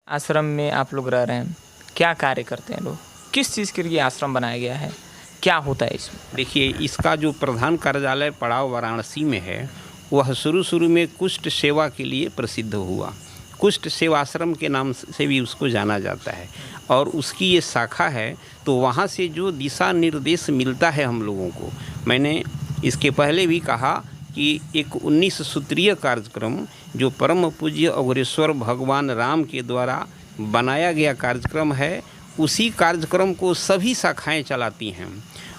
आश्रम में आप लोग रह रहे हैं, क्या कार्य करते हैं लोग? किस चीज़ के लिए आश्रम बनाया गया है? क्या होता है इसमें? देखिए, इसका जो प्रधान कार्यालय पड़ाव वाराणसी में है, वह शुरू में कुष्ठ सेवा के लिए प्रसिद्ध हुआ। कुष्ठ सेवाश्रम के नाम से भी उसको जाना जाता है और उसकी ये शाखा है। तो वहाँ से जो दिशा निर्देश मिलता है हम लोगों को, मैंने इसके पहले भी कहा कि एक 19 सूत्रीय कार्यक्रम जो परम पूज्य अघोरेश्वर भगवान राम के द्वारा बनाया गया कार्यक्रम है, उसी कार्यक्रम को सभी शाखाएं चलाती हैं।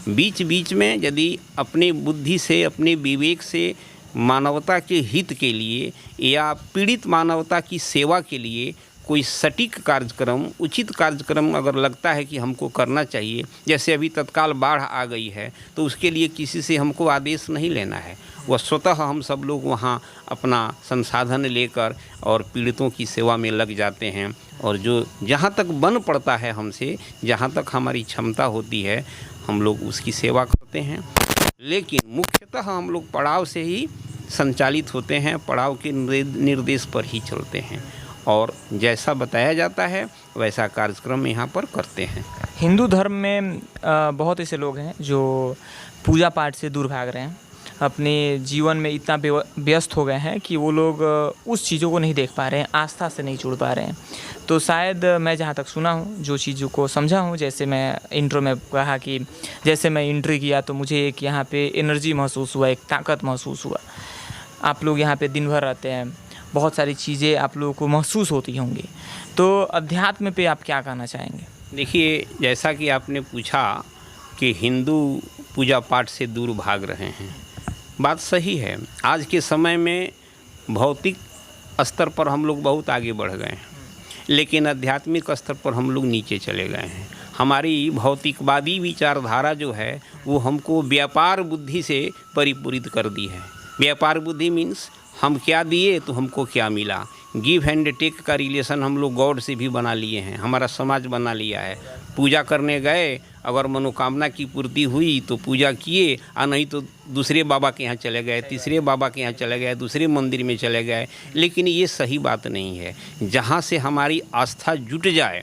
बीच बीच में यदि अपने बुद्धि से, अपने विवेक से मानवता के हित के लिए या पीड़ित मानवता की सेवा के लिए कोई सटीक कार्यक्रम, उचित कार्यक्रम अगर लगता है कि हमको करना चाहिए, जैसे अभी तत्काल बाढ़ आ गई है, तो उसके लिए किसी से हमको आदेश नहीं लेना है। वह स्वतः हम सब लोग वहाँ अपना संसाधन लेकर और पीड़ितों की सेवा में लग जाते हैं और जो जहाँ तक बन पड़ता है हमसे, जहाँ तक हमारी क्षमता होती है, हम लोग उसकी सेवा करते हैं। लेकिन मुख्यतः हम लोग पड़ाव से ही संचालित होते हैं, पड़ाव के निर्देश पर ही चलते हैं और जैसा बताया जाता है वैसा कार्यक्रम यहाँ पर करते हैं। हिंदू धर्म में बहुत ऐसे लोग हैं जो पूजा पाठ से दूर भाग रहे हैं, अपने जीवन में इतना व्यस्त हो गए हैं कि वो लोग उस चीज़ों को नहीं देख पा रहे हैं, आस्था से नहीं जुड़ पा रहे हैं। तो शायद मैं जहाँ तक सुना हूँ, जो चीज़ों को समझा हूँ, जैसे मैं इंट्रो में कहा कि जैसे मैं एंट्री किया तो मुझे एक यहाँ पे एनर्जी महसूस हुआ, एक ताकत महसूस हुआ। आप लोग यहाँ पे दिन भर रहते हैं, बहुत सारी चीज़ें आप लोगों को महसूस होती होंगी, तो अध्यात्म पे आप क्या कहना चाहेंगे? देखिए, जैसा कि आपने पूछा कि हिंदू पूजा पाठ से दूर भाग रहे हैं, बात सही है। आज के समय में भौतिक स्तर पर हम लोग बहुत आगे बढ़ गए हैं, लेकिन आध्यात्मिक स्तर पर हम लोग नीचे चले गए हैं। हमारी भौतिकवादी विचारधारा जो है वो हमको व्यापार बुद्धि से परिपूरित कर दी है। व्यापार बुद्धि मीन्स हम क्या दिए तो हमको क्या मिला। गिव एंड टेक का रिलेशन हम लोग गॉड से भी बना लिए हैं, हमारा समाज बना लिया है। पूजा करने गए, अगर मनोकामना की पूर्ति हुई तो पूजा किए, और नहीं तो दूसरे बाबा के यहाँ चले गए, तीसरे बाबा के यहाँ चले गए, दूसरे मंदिर में चले गए। लेकिन ये सही बात नहीं है। जहाँ से हमारी आस्था जुट जाए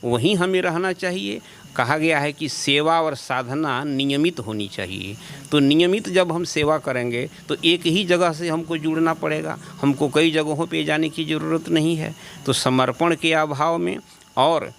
वहीं हमें रहना चाहिए। कहा गया है कि सेवा और साधना नियमित होनी चाहिए। तो नियमित जब हम सेवा करेंगे तो एक ही जगह से हमको जुड़ना पड़ेगा, हमको कई जगहों पे जाने की ज़रूरत नहीं है। तो समर्पण के अभाव में और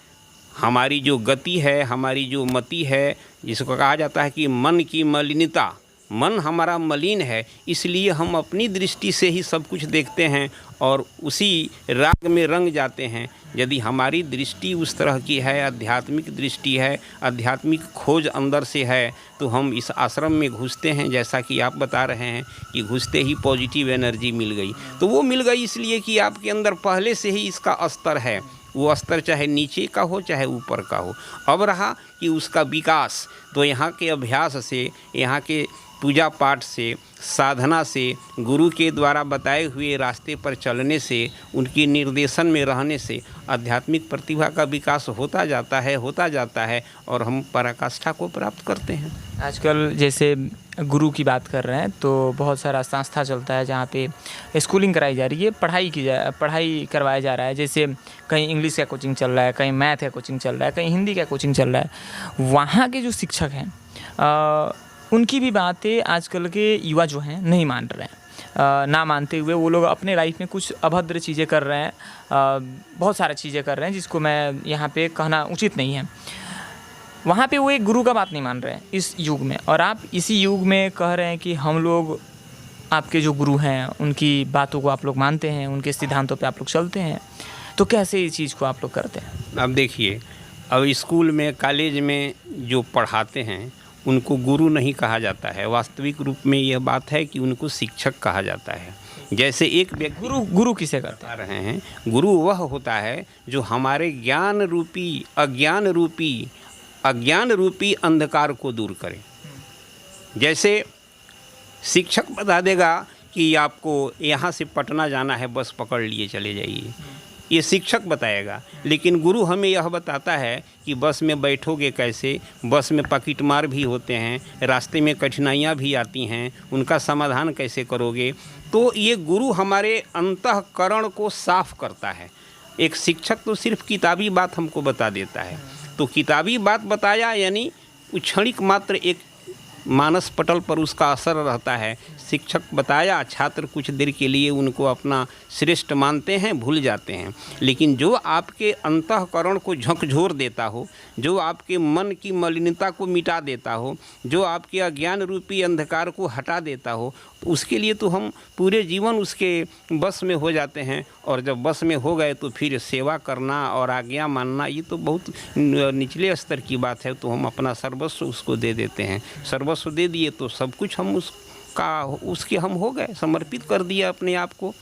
हमारी जो गति है, हमारी जो मति है, जिसको कहा जाता है कि मन की मलिनता, मन हमारा मलिन है, इसलिए हम अपनी दृष्टि से ही सब कुछ देखते हैं और उसी राग में रंग जाते हैं। यदि हमारी दृष्टि उस तरह की है, आध्यात्मिक दृष्टि है, आध्यात्मिक खोज अंदर से है, तो हम इस आश्रम में घुसते हैं। जैसा कि आप बता रहे हैं कि घुसते ही पॉजिटिव एनर्जी मिल गई, तो वो मिल गई इसलिए कि आपके अंदर पहले से ही इसका स्तर है। वो स्तर चाहे नीचे का हो चाहे ऊपर का हो। अब रहा कि उसका विकास, तो यहाँ के अभ्यास से, यहाँ के पूजा पाठ से, साधना से, गुरु के द्वारा बताए हुए रास्ते पर चलने से, उनकी निर्देशन में रहने से आध्यात्मिक प्रतिभा का विकास होता जाता है और हम पराकाष्ठा को प्राप्त करते हैं। आजकल जैसे गुरु की बात कर रहे हैं तो बहुत सारा संस्था चलता है जहाँ पे स्कूलिंग कराई जा रही है, पढ़ाई करवाया जा रहा है। जैसे कहीं इंग्लिश का कोचिंग चल रहा है, कहीं मैथ का कोचिंग चल रहा है, कहीं हिंदी का कोचिंग चल रहा है। वहाँ के जो शिक्षक हैं उनकी भी बातें आजकल के युवा जो हैं नहीं मान रहे हैं। ना मानते हुए वो लोग अपने लाइफ में कुछ अभद्र चीज़ें कर रहे हैं, बहुत सारी चीज़ें कर रहे हैं जिसको मैं यहाँ पे कहना उचित नहीं है। वहाँ पे वो एक गुरु का बात नहीं मान रहे हैं इस युग में, और आप इसी युग में कह रहे हैं कि हम लोग आपके जो गुरु हैं उनकी बातों को आप लोग मानते हैं, उनके सिद्धांतों पे आप लोग चलते हैं। तो कैसे इस चीज़ को आप लोग करते हैं? अब देखिए, अब स्कूल में, कॉलेज में जो पढ़ाते हैं उनको गुरु नहीं कहा जाता है। वास्तविक रूप में यह बात है कि उनको शिक्षक कहा जाता है। जैसे एक व्यक्ति गुरु किसे कहते रहे हैं, गुरु वह होता है जो हमारे अज्ञान रूपी अंधकार को दूर करे। जैसे शिक्षक बता देगा कि आपको यहाँ से पटना जाना है, बस पकड़ लिए चले जाइए, ये शिक्षक बताएगा। लेकिन गुरु हमें यह बताता है कि बस में बैठोगे कैसे, बस में पॉकेटमार भी होते हैं, रास्ते में कठिनाइयाँ भी आती हैं, उनका समाधान कैसे करोगे। तो ये गुरु हमारे अंतःकरण को साफ करता है। एक शिक्षक तो सिर्फ किताबी बात हमको बता देता है, तो किताबी बात बताया यानी क्षणिक मात्र एक मानस पटल पर उसका असर रहता है। शिक्षक बताया, छात्र कुछ देर के लिए उनको अपना श्रेष्ठ मानते हैं, भूल जाते हैं। लेकिन जो आपके अंतःकरण को झकझोर देता हो, जो आपके मन की मलिनता को मिटा देता हो, जो आपके अज्ञान रूपी अंधकार को हटा देता हो, तो उसके लिए तो हम पूरे जीवन उसके बस में हो जाते हैं। और जब बस में हो गए तो फिर सेवा करना और आज्ञा मानना ये तो बहुत निचले स्तर की बात है। तो हम अपना सर्वस्व उसको दे देते हैं। सर्वस्व दे दिए तो सब कुछ हम उसके हम हो गए, समर्पित कर दिया अपने आप को।